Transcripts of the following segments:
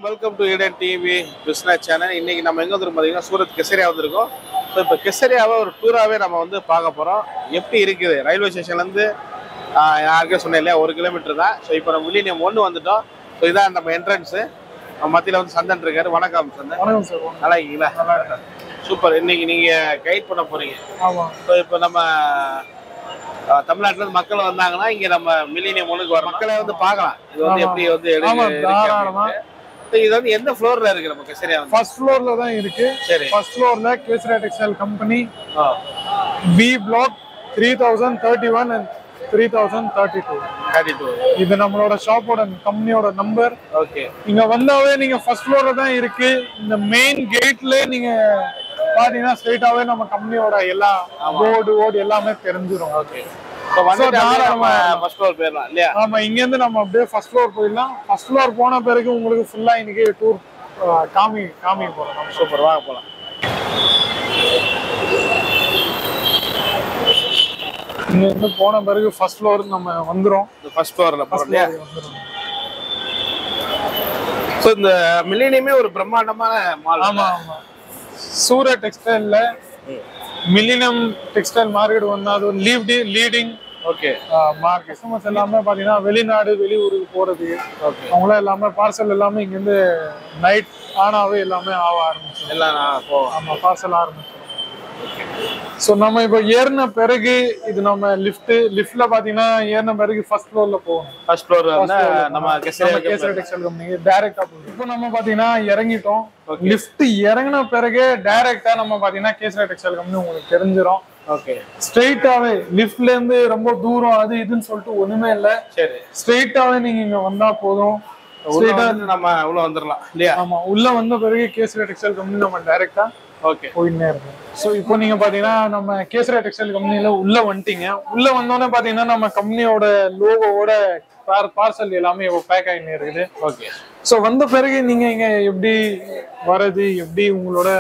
Welcome to Eden TV business channel. இன்னைக்கு நம்ம எங்கே வந்துருக்கோம் பார்த்தீங்கன்னா சூரத் கெசரியா வந்திருக்கோம். ஸோ இப்போ கெசரியாவை ஒரு டூராகவே நம்ம வந்து பார்க்க போகிறோம். எப்படி இருக்குது ரயில்வே ஸ்டேஷன்லேருந்து யாருக்கே சொன்னேன் இல்லையா, 1 கிலோமீட்டர் தான். ஸோ இப்போ நம்ம மில்லேனியம் 1 வந்துட்டோம். ஸோ இதான் நம்ம என்ட்ரன்ஸு. மத்தியில் வந்து சந்தன் இருக்காரு. வணக்கம் சந்தன். வணக்கம் சார். நல்லா இருக்கீங்களா? நல்லா இருக்கேன். சூப்பர். இன்னைக்கு நீங்கள் கைட் பண்ண போகிறீங்க. ஆமாம். ஸோ இப்போ நம்ம தமிழ்நாட்டிலேருந்து மக்கள் வந்தாங்கன்னா இங்கே நம்ம மில்லேனியம் 1க்கு வர மக்களை வந்து பார்க்கலாம். இது வந்து எப்படி வந்து இது வந்து எந்த ஃப்ளோர்ல இருக்கு? நம்ம கெசரியா ஃபர்ஸ்ட் ஃப்ளோர்ல தான் இருக்கு. சரி. ஃபர்ஸ்ட் ஃப்ளோர்ல Kesariya textile company B block 3031 and 3032. இது நம்மளோட ஷாப்போட கம்பெனியோட நம்பர். ஓகே. இங்க வந்தாவே நீங்க ஃபர்ஸ்ட் ஃப்ளோர்ல தான் இருக்கு. இந்த மெயின் கேட்ல நீங்க பாத்தீங்கன்னா ஸ்ட்ரைட்டாவே நம்ம கம்பெனியோட எல்லா போர்டு எல்லாமே தெரிஞ்சிரும். ஓகே. ஆமா, இங்க இருந்து நம்ம அப்படியே ஃபர்ஸ்ட் ஃப்ளோர் போயிடலாம். ஃபர்ஸ்ட் ஃப்ளோர் போன பிறகு உங்களுக்கு ஃபுல்லா இன்னைக்கு டூர் காமி போறோம். சூப்பர், வாங்க போலாம். இங்க இருந்து போன பிறகு ஃபர்ஸ்ட் ஃப்ளோர் நம்ம வந்துரும். ஃபர்ஸ்ட் ஃப்ளோர்ல போறோம். சோ இந்த மில்லேனியமே ஒரு பிரம்மாண்டமான மால். ஆமா ஆமா. சூரத் டெக்ஸ்டைல்ல மில்லேனியம் டெக்ஸ்டைல் மார்க்கெட் வந்து அது ஒரு லீடிங் மார்க்கெட். கஸ்டமர்ஸ் எல்லாமே பாத்தீங்கன்னா வெளிநாடு வெளியூருக்கு போறது, அவங்களாம் எல்லாமே பார்சல் எல்லாமே இங்க இருந்து நைட் ஆனாவே எல்லாமே ஆக ஆரம்பிச்சு. ஆமா, பார்சல் ஆரம்பிச்சு. சோ நம்ம இப்ப ஏறின பிறகு இது நம்ம லிஃப்ட்ல பாத்தீங்கன்னா ஏறின பிறகு ஃபர்ஸ்ட் ஃப்ளோர்ல போவோம். ஃபர்ஸ்ட் ஃப்ளோர் வந்து நம்ம கெசரியா டெக்ஸ்டைல் கம்பெனி டைரக்டா போவோம். இப்போ நம்ம பாத்தீங்கன்னா இறங்கிட்டோம். லிஃப்ட் இறங்கின பிறகு டைரக்டா நம்ம பாத்தீங்கன்னா கேசரியா டெக்ஸ்டைல் கம்பெனி உங்களுக்கு தெரிஞ்சிடும். ஓகே. ஸ்ட்ரைட்டாவே லிஃப்ட்ல இருந்து ரொம்ப தூரம் அது இதுன்னு சொல்லிட்டு ஒண்ணுமே இல்ல. சரி, ஸ்ட்ரைட்டாவே நீங்க இங்க வந்தா போதும். நம்ம உள்ள வந்துடலாம் இல்லையா? ஆமா, உள்ள வந்த பிறகு கேசரியா டெக்ஸ்டைல் கம்பெனி நம்ம டைரக்டா போயின்னே இருக்கும். சோ இப்போ நீங்க பாத்தீங்கன்னா நம்ம கேசரியா டெக்ஸ்டைல் கம்பெனில உள்ள வந்துட்டீங்க. உள்ள வந்தோடனே பாத்தீங்கன்னா நம்ம கம்பெனியோட லோகோவோட பார்சல் எல்லாமே பேக் ஆகின்னு இருக்குது. ஓகே. சோ வந்த பிறகு நீங்க இங்க எப்படி வரது, எப்படி உங்களோட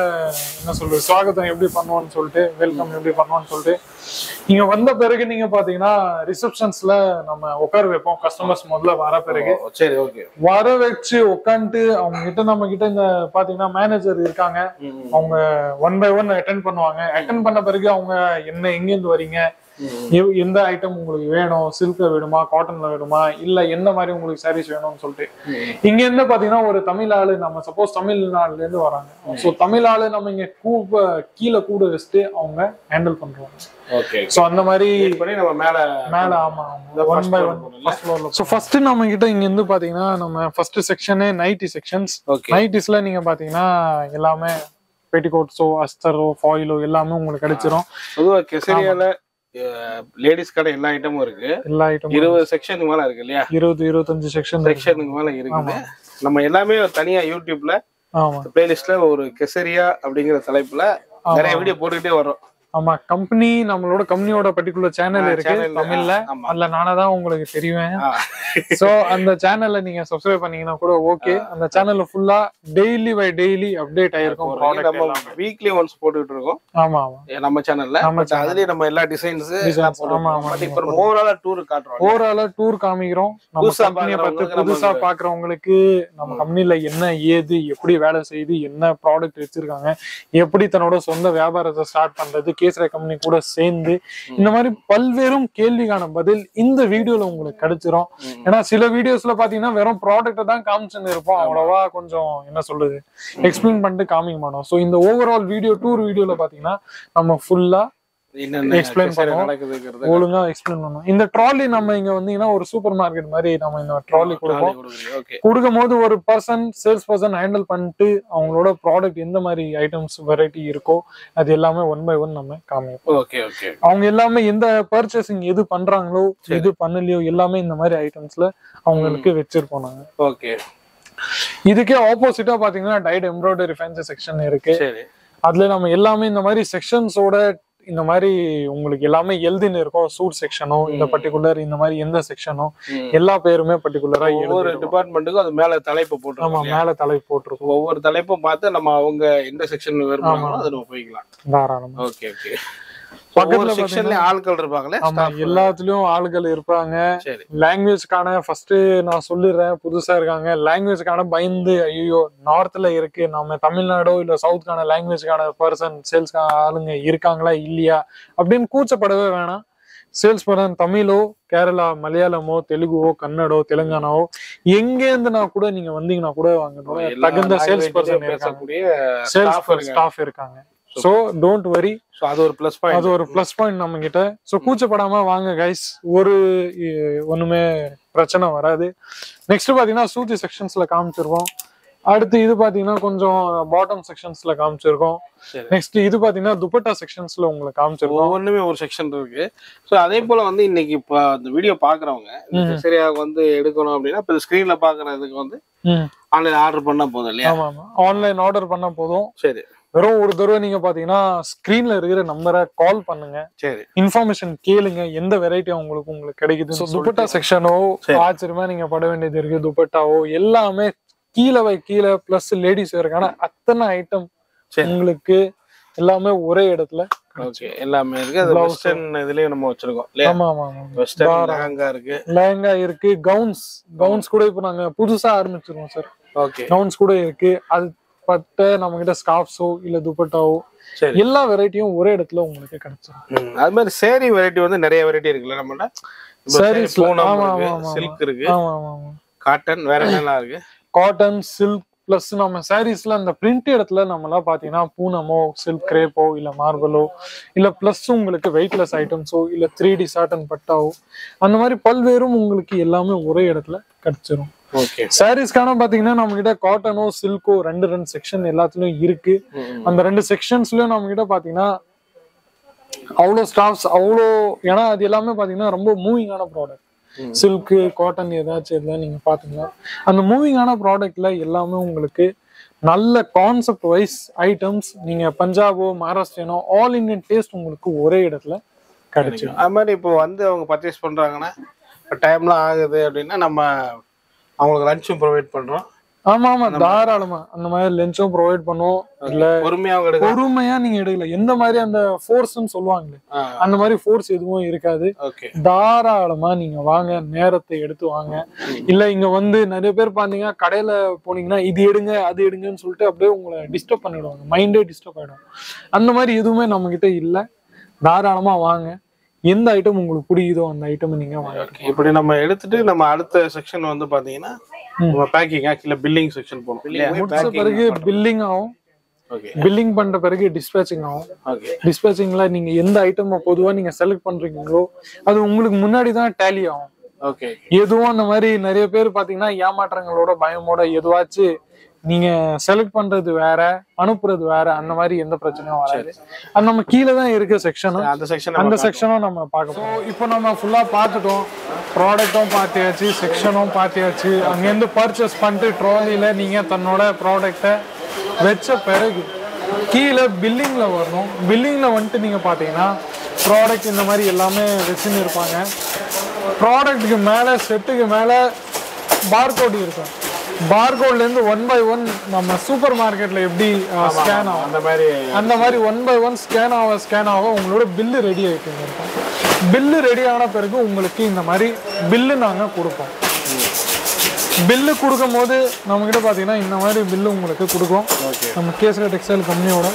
என்ன சொல்றது சுவாகத்தம் எப்படி பண்ணுவோம்னு சொல்லிட்டு, வெல்கம் எப்படி பண்ணுவோம்னு சொல்லிட்டு நீங்க வந்த பிறகு நீங்க பாத்தீங்கன்னா ரிசப்ஷன்ஸ்ல நம்ம உட்கார வைப்போம். கஸ்டமர்ஸ் முதல்ல வர பிறகு சரி ஓகே வர வச்சு உட்காந்துட்டு அவங்க கிட்ட நம்ம கிட்ட இந்த பாத்தீங்கன்னா மேனேஜர் இருக்காங்க. அவங்க 1 by 1 அட்டென்ட் பண்ணுவாங்க. அட்டென்ட் பண்ண பிறகு அவங்க எங்க இருந்து வரீங்க, எந்த ஐட்டம் உங்களுக்கு வேணும், சில்க்ல வேணுமா காட்டன்ல வேணுமா இல்ல என்ன மாதிரி உங்களுக்கு சாரீஸ் வேணும்னு சொல்லிட்டு இங்க இருந்து பாத்தீங்கன்னா ஒரு தமிழ் ஆளு, நம்ம சப்போஸ் தமிழ்நாடுல இருந்து வராங்க, சோ தமிழ் ஆளு நம்ம இங்க கீழே கூட வச்சுட்டு அவங்க ஹேண்டில் பண்றாங்க. ஓகே. சோ அந்த மாதிரி நம்ம மேல ஆமா 1 by 1 ஃபர்ஸ்ட் ஃப்ளோர்ல. சோ ஃபர்ஸ்ட் நம்ம கிட்ட இங்க இருந்து பாத்தீங்கன்னா நம்ம ஃபர்ஸ்ட் செக்ஷனே நைட்டி செக்ஷன்ஸ். நைட்டிஸ்ல நீங்க பாத்தீங்கன்னா எல்லாமே பெட்டிகோட்ஸோ அஸ்தரோ ஃபாயிலோ எல்லாமே உங்களுக்கு கிடைச்சிரும். பொதுவா கெசரியால லேடிஸ் கடை எல்லா ஐட்டமும் இருக்கு. எல்லா ஐட்டமும் 20 செக்ஷனுக்கு மேல இருக்கு இல்லையா? 20-25 செக்ஷனுக்கு மேல இருக்குது. நம்ம எல்லாமே தனியா யூடியூப்ல பிளேலிஸ்ட்ல ஒரு கெசரியா அப்படிங்கிற தலைப்புல நிறைய வீடியோ போட்டுக்கிட்டே வரோம். ஆமா, கம்பெனி நம்மளோட கம்பெனியோட பர்టిక్యులர் சேனல் இருக்கு தமிழ்ல. அதுல நானே தான் உங்களுக்கு தெரியும். சோ அந்த சேனல்ல நீங்க சப்ஸ்கிரைப் பண்ணீங்கன்னா கூட ஓகே. அந்த சேனல்ல ஃபுல்லா டெய்லி பை டெய்லி அப்டேட் ஆயிருக்கும். நம்ம வீக்லி ஒன்ஸ் போட்டுட்டு இருக்கோம். ஆமா ஆமா, நம்ம சேனல்ல அதுலயே நம்ம எல்லா டிசைன்ஸ் இப்போ ஓவராலா டூர் காட்டுறோம். ஓவராலா டூர் காமிக்கிறோம். நம்ம கம்பெனியை பத்தி புதுசா பாக்குறவங்களுக்கு நம்ம கம்பெனில என்ன ஏது எப்படி வேலை செய்யுது, என்ன ப்ராடக்ட் வச்சிருக்காங்க, எப்படி தன்னோட சொந்த வியாபாரத்தை ஸ்டார்ட் பண்றது, கேசரியா கம்பெனி கூட சேர்ந்து இந்த மாதிரி பல்வேறும் கேள்விக்கான பதில் இந்த வீடியோல உங்களுக்கு கிடைச்சிரும். ஏன்னா சில வீடியோஸ்ல பாத்தீங்கன்னா வெறும் ப்ராடக்ட்டை தான் காமிச்சுன்னு இருப்போம். அவ்வளவா கொஞ்சம் என்ன சொல்றது எக்ஸ்பிளைன் பண்ணிட்டு காமிக்க மாட்டோம். சோ இந்த ஓவரால் வீடியோ டூர் வீடியோல பாத்தீங்கன்னா நம்ம ஃபுல்லா எக்ஸ்பிளைன் பண்ணுவோம், ஒழுங்கா எக்ஸ்பிளைன் பண்ணுவோம். இந்த ட்ராலி நம்ம இங்க வந்தீங்கன்னா ஒரு சூப்பர் மார்க்கெட் மாதிரி நம்ம இந்த ட்ராலி கொடுப்போம். கொடுக்கும் போது ஒரு சேல்ஸ் பர்சன் ஹேண்டில் பண்ணிட்டு அவங்களோட ப்ராடக்ட் எந்த மாதிரி ஐட்டம்ஸ் வெரைட்டி இருக்கோ அது எல்லாமே 1 by 1 நம்ம காமிப்போம். அவங்க எல்லாமே எந்த பர்ச்சேசிங் எது பண்றாங்களோ எது பண்ணலையோ எல்லாமே இந்த மாதிரி ஐட்டம்ஸ்ல அவங்களுக்கு வச்சிருப்போம் நாங்க. ஓகே. இதுக்கே ஆப்போசிட்டா பாத்தீங்கன்னா டைட் எம்ப்ராய்டரி ஃபேன்சி செக்ஷன் இருக்கு. அதுல நம்ம எல்லாமே இந்த மாதிரி செக்ஷன்ஸோட இந்த மாதிரி உங்களுக்கு எல்லாமே எழுதின்னு இருக்கும். சூட் செக்ஷனோ இந்த பர்టిక్యులர் இந்த மாதிரி எந்த செக்ஷனோ எல்லா பேருமே பர்టిక్యులரா ஒவ்வொரு டிபார்ட்மெண்ட்டுக்கும் அது மேல தலைப்பு போட்டு ஆமா மேல தலைப்பு போட்டுருக்கும். ஒவ்வொரு தலைப்பும் பார்த்து நம்ம அவங்க எந்த செக்ஷன் விரும்புறாங்களோ அது நம்ம போய்க்கலாம் தாராளமா. Okay okay. பக்கத்துல செக்ஷன்ல ஆட்கள் இருப்பாங்களே. ஆமா, எல்லாத்துலயும் ஆளுகள் இருப்பாங்க. சரி. லாங்குவேஜ்க்கான ஃபர்ஸ்ட் நான் சொல்லிடுறேன், புதுசா இருக்காங்க லாங்குவேஜ்க்கான பயந்து ஐயோ நார்த்ல இருக்கு நம்ம தமிழ்நாடோ இல்ல சவுத்கான லாங்குவேஜ்க்கான பர்சன் சேல்ஸ்க்கான ஆளுங்க இருக்காங்களா இல்லையா அப்படின்னு கூச்சப்படவே வேணாம். சேல்ஸ் பர்சன் தமிழோ கேரளா மலையாளமோ தெலுங்குவோ கன்னடோ தெலுங்கானாவோ எங்கேருந்துனா கூட நீங்க வந்தீங்கன்னா கூட வாங்கணும். தகுந்த சேல்ஸ் பர்சன் இருக்காங்க, ஸ்டாஃப் இருக்காங்க. So don't worry. சோ அது ஒரு ப்ளஸ் பாயிண்ட், அது ஒரு ப்ளஸ் பாயிண்ட் நம்ம கிட்ட. சோ கூச்சப்படாம வாங்க கைஸ், ஒண்ணுமே பிரச்சனை வராது. நெக்ஸ்ட் பாத்தீங்கன்னா சூத்தி செக்ஷன்ஸ்ல காமிச்சிருக்கோம். அடுத்து இது பாத்தீங்கன்னா கொஞ்சம் பாட்டம் செக்ஷன்ஸ்ல காமிச்சிருக்கோம். நெக்ஸ்ட் இது பாத்தீங்கன்னா துப்பட்டா செக்ஷன்ஸ்ல உங்களுக்கு காமிச்சிருக்கோம். ஒவ்வொன்றுமே ஒரு செக்ஷன் இருக்கு. ஸோ அதே போல வந்து இன்னைக்கு இப்போ அந்த வீடியோ பாக்குறவங்க சரியா வந்து எடுக்கணும் அப்படின்னா இப்போ ஸ்கிரீன்ல பாக்குறதுக்கு வந்து ஆன்லைன் ஆர்டர் பண்ணா போதும் இல்லையா? ஆமா ஆமா, ஆன்லைன் ஆர்டர் பண்ணா போதும். சரி. வெறும் ஒரு தடவை நீங்க பாத்தீங்கன்னா ஸ்கிரீன்ல இருக்கிற நம்பரை கால் பண்ணுங்க. சரி. இன்ஃபர்மேஷன் கேளுங்க, எந்த வெரைட்டி உங்களுக்கு கிடைக்குது. துப்பட்டா செக்ஷனோ ஆச்சரியமா நீங்க பட வேண்டியது இருக்கு. துப்பட்டாவோ எல்லாமே கீழே பிளஸ் லேடிஸ் வேர்க்கான அத்தனை ஐட்டம் உங்களுக்கு எல்லாமே ஒரே இடத்துல எல்லாமே இருக்கு. அது வெஸ்டர்ன் இதுலயும் நம்ம வச்சிருக்கோம். ஆமா ஆமா ஆமா, வெஸ்டர்ன் லெஹங்கா இருக்கு, லெஹங்கா இருக்கு, கவுன்ஸ் கூட இப்ப நாங்க புதுசா ஆரம்பிச்சிருக்கோம் சார். ஓகே. கவுன்ஸ் கூட இருக்கு. அது பட்ட நம்ம கிட்ட ஸ்கார்ஃப்ஸோ இல்ல துப்பட்டாவோ எல்லா வெரைட்டியும் ஒரே இடத்துல உங்களுக்கு கிடைச்சிடும். அது மாதிரி சேரி வெரைட்டி வந்து நிறைய வெரைட்டி இருக்குல்ல நம்மள்ட்ட. சாரீஸ் சில்க் இருக்கு, காட்டன், வேற என்னெல்லாம் இருக்கு? காட்டன், சில்க் பிளஸ் நம்ம சாரீஸ்ல அந்த பிரிண்ட் இடத்துல நம்மளாம் பாத்தீங்கன்னா பூனமோ சில்க் கிரேப்போ இல்ல மார்பலோ இல்ல பிளஸ் உங்களுக்கு வெயிட்லெஸ் ஐட்டம்ஸோ இல்ல 3D சாட்டன் பட்டாவோ அந்த மாதிரி பல்வேறும் உங்களுக்கு எல்லாமே ஒரே இடத்துல கிடைச்சிரும். சாரீஸ்க்கான பாத்தீங்கன்னா நம்ம கிட்ட காட்டனோ சில்கோ ரெண்டு செக்ஷன் எல்லாத்துலயும் இருக்கு. அந்த 2 செக்ஷன்ஸ்லயும் நம்ம கிட்ட பாத்தீங்கன்னா அவ்வளோ ஸ்டாஃப்ஸ் அவ்வளோ, ஏன்னா அது எல்லாமே பாத்தீங்கன்னா ரொம்ப மூவிங்கான ப்ராடக்ட். சில்க்கு காட்டன் ஏதாச்சும் இருந்தா நீங்க பாத்தீங்கன்னா அந்த மூவிங்கான ப்ராடக்ட்ல எல்லாமே உங்களுக்கு நல்ல கான்செப்ட் வைஸ் ஐட்டம்ஸ். நீங்க பஞ்சாபோ மகாராஷ்டிரனோ ஆல் இந்தியன் டேஸ்ட் உங்களுக்கு ஒரே இடத்துல கிடைச்சிடும். அது மாதிரி இப்போ வந்து அவங்க பர்ச்சேஸ் பண்றாங்கன்னா டைம்லாம் ஆகுது அப்படின்னா நம்ம அவங்களுக்கு லஞ்சும் ப்ரொவைட் பண்றோம். ஆமா ஆமா, தாராளமா அந்த மாதிரி லஞ்சும் ப்ரொவைட் பண்ணுவோம். இல்ல பொறுமையா நீங்க எடுக்கல, எந்த மாதிரி அந்த ஃபோர்ஸ்ன்னு சொல்லுவாங்களே அந்த மாதிரி ஃபோர்ஸ் எதுவும் இருக்காது. தாராளமா நீங்க வாங்க, நேரத்தை எடுத்து வாங்க. இல்ல இங்க வந்து நிறைய பேர் பாத்தீங்கன்னா கடையில போனீங்கன்னா இது எடுங்க அது எடுங்கன்னு சொல்லிட்டு அப்படியே உங்களை டிஸ்டர்ப் பண்ணிடுவாங்க, மைண்டே டிஸ்டர்ப் ஆயிடும். அந்த மாதிரி எதுவுமே நம்ம கிட்ட இல்ல. தாராளமா வாங்க, எந்த ஐட்டம் உங்களுக்கு பிடிக்குதோ அந்த ஐட்டம் நீங்க வாங்க. இப்படி நம்ம எடுத்துட்டு நம்ம அடுத்த செக்ஷன் வந்து பாத்தீங்கன்னா பேக்கிங் ஆக்சுவலா பில்லிங் செக்ஷன் போறோம். முடிச்ச பிறகு பில்லிங் ஆகும். பில்லிங் பண்ற பிறகு டிஸ்பேச்சிங் ஆகும். டிஸ்பேச்சிங்ல நீங்க எந்த ஐட்டம் பொதுவா நீங்க செலக்ட் பண்றீங்களோ அது உங்களுக்கு முன்னாடி தான் டேலி ஆகும். எதுவும் அந்த மாதிரி நிறைய பேர் பாத்தீங்கன்னா ஏமாற்றங்களோட பயமோட எதுவாச்சும் நீங்க செலக்ட் பண்றது வேற அனுப்புறது வேற, அந்த மாதிரி எந்த பிரச்சனையும் வராது. அது நம்ம கீழே தான் இருக்க செக்ஷன், அந்த செக்ஷனும் நம்ம பார்க்கணும். இப்போ நம்ம ஃபுல்லா பார்த்துட்டோம், ப்ராடக்டும் பார்த்தியாச்சு, செக்ஷனும் பார்த்தியாச்சு. அங்கேருந்து பர்ச்சேஸ் பண்ணிட்டு ட்ராலியில நீங்க தன்னோட ப்ராடக்டை வச்ச பிறகு கீழே பில்லிங்ல வரணும். பில்லிங்ல வந்துட்டு நீங்க பாத்தீங்கன்னா ப்ராடக்ட் இந்த மாதிரி எல்லாமே வச்சுன்னு இருப்பாங்க. ப்ராடக்ட்டுக்கு மேல செட்டுக்கு மேல பார்கோட் இருக்கும். பார்கோட்ல இருந்து 1 by 1 நம்ம சூப்பர் மார்க்கெட்ல எப்படி ஸ்கேன் ஆகும் அந்த மாதிரி 1 by 1 ஸ்கேன் ஆக உங்களோட பில்லு ரெடி ஆயிட்டு இருக்கும். பில்லு ரெடி ஆன பிறகு உங்களுக்கு இந்த மாதிரி பில்லு நாங்க கொடுப்போம். பில்லு கொடுக்கும் போது நம்ம கிட்ட பாத்தீங்கன்னா இந்த மாதிரி பில்லு உங்களுக்கு கொடுக்கும். நம்ம கேசரி டெக்ஸ்டைல் கம்பெனியோட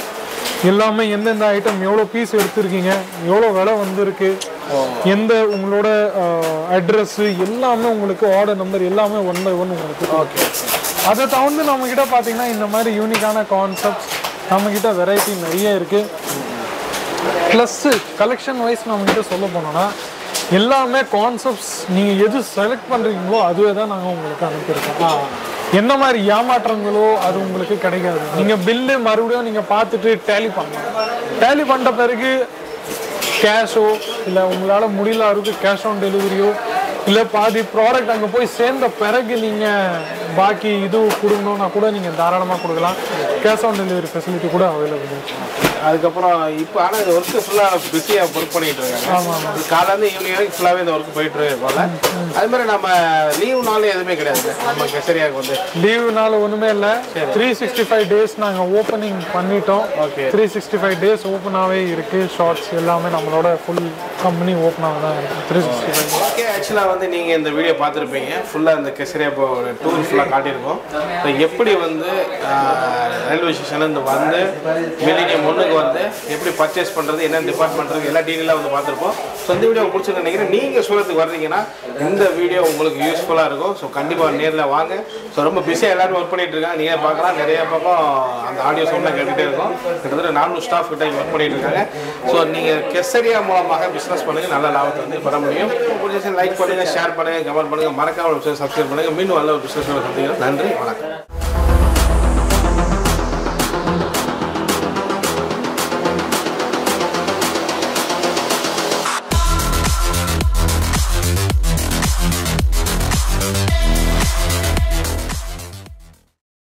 எல்லாமே எந்தெந்த ஐட்டம் எவ்வளோ பீஸ் எடுத்திருக்கீங்க, எவ்வளோ விலை வந்திருக்கு, எந்த உங்களோட அட்ரஸ் எல்லாமே உங்களுக்கு ஆர்டர் நம்பர் எல்லாமே 1 by 1 உங்களுக்கு. அதை தவிர்த்து நம்ம கிட்ட பாத்தீங்கன்னா இந்த மாதிரி யூனிக்கான கான்செப்ட்ஸ் நம்ம கிட்ட வெரைட்டி நிறைய இருக்கு. பிளஸ் கலெக்ஷன் வைஸ் நம்ம கிட்ட சொல்ல போனோம்னா எல்லாமே கான்செப்ட்ஸ் நீங்க எது செலக்ட் பண்றீங்களோ அதுவே தான் நாங்க உங்களுக்கு அனுப்பியிருக்கோம். என்ன மாதிரி ஏமாற்றங்களோ அது உங்களுக்கு கிடைக்காது. நீங்க பில்லு மறுபடியும் நீங்க பார்த்துட்டு டேலி பண்ணலாம். டேலி பண்ண பிறகு கேஷோ இல்லை உங்களால் முடியல இருக்கு கேஷ் ஆன் டெலிவரியோ இல்ல பாதி ப்ராடக்ட் அங்க போய் சேர்ந்த பிறகு நீங்க பாக்கி இது கொடுக்கணும்னா கூட நீங்க தாராளமா கொடுக்கலாம். கேஷ் ஆன் டெலிவரி ஃபெசிலிட்டி கூட அவைலபிள் இருக்கு. அதுக்கப்புறம் இப்போ ஆனால் இந்த ஒர்க்கு ஃபுல்லாக பிஸியாக ஒர்க் பண்ணிட்டு இருக்காங்க. ஆமாம் காலையிலேருந்து ஈவினிங் வரைக்கும் ஃபுல்லாகவே இந்த ஒர்க் போயிட்டு இருப்பாங்க. அது மாதிரி நம்ம லீவ் நாள் எதுவுமே கிடையாது நம்ம கெசரியாவுக்கு வந்து. லீவ் நாள் ஒன்றுமே இல்லை. 365 டேஸ் நாங்கள் ஓப்பனிங் பண்ணிட்டோம். ஓகே 365 டேஸ் ஓப்பனாகவே இருக்கு. ஷார்ட்ஸ் எல்லாமே நம்மளோட ஃபுல் கம்பெனி ஓப்பனாக தான் இருக்கு. 365. ஓகே ஆக்சுவலாக வந்து நீங்கள் இந்த வீடியோ பார்த்துருப்பீங்க. ஃபுல்லாக இந்த கெசரியா இப்போ டூர் ஃபுல்லாக காட்டியிருக்கோம். ஸோ எப்படி வந்து ரயில்வே ஸ்டேஷன்லேருந்து வந்து மில்லினியம் ஒன்றுக்கு வந்து எப்படி பர்ச்சேஸ் பண்ணுறது, என்ன டிபார்ட்மெண்ட் இருக்குது, எல்லா டீட்டெயிலாக வந்து பார்த்துருப்போம். ஸோ இந்த வீடியோ பிடிச்சிருக்க நினைக்கிறேன். நீங்கள் சூரத்துக்கு வர்றீங்கன்னா இந்த வீடியோ உங்களுக்கு யூஸ்ஃபுல்லாக இருக்கும். ஸோ கண்டிப்பாக நேரில் வாங்க. ஸோ ரொம்ப பிஸியாக எல்லாரும் ஒர்க் பண்ணிட்டு இருக்காங்க. நீங்கள் பார்க்கலாம் நிறைய பக்கம் அந்த ஆடியோ சவுண்ட்லாம் கேட்டுகிட்டே இருக்கும். கிட்டத்தட்ட 400 ஸ்டாஃப் கிட்ட ஒர்க் பண்ணிட்டு இருக்காங்க. ஸோ நீங்கள் கெசரியா மூலமாக பிஸ்னஸ் பண்ணுங்கள், நல்ல லாபத்தை வந்து பெற முடியும். பிடிச்சி லைக் பண்ணுங்கள், ஷேர் பண்ணுங்கள், கமெண்ட் பண்ணுங்கள், மறக்காம சப்ஸ்கிரைப் பண்ணுங்கள். மீண்டும் நல்ல ஒரு பிஸ்னஸ் சந்திக்கிறோம். நன்றி, வணக்கம்.